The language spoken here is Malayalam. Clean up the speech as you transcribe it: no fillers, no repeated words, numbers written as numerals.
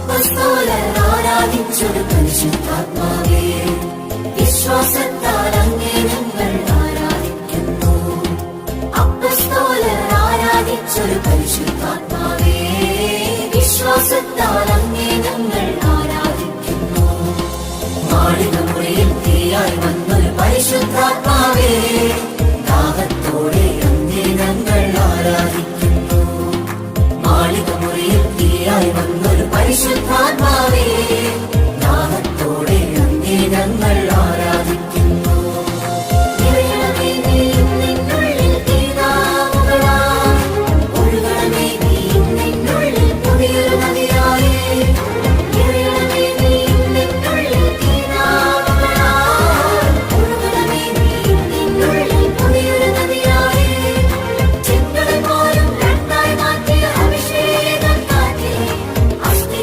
അപ്പസ്തോലർ ആരാധിച്ചൊരു പരിശുദ്ധാത്മാവേ, വിശ്വാസത്താൽ അങ്ങേ ഞങ്ങൾ ആരാധിക്കുന്നു. അപ്പസ്തോലർ ആരാധിച്ചൊരു പരിശുദ്ധാത്മാവേ, വിശ്വാസത്താൽ അങ്ങേ ഞങ്ങൾ ആരാധിക്കുന്നു. മാളികമുറിയിൽ തീയായി വന്നൊരു പരിശുദ്ധാത്മാവേ,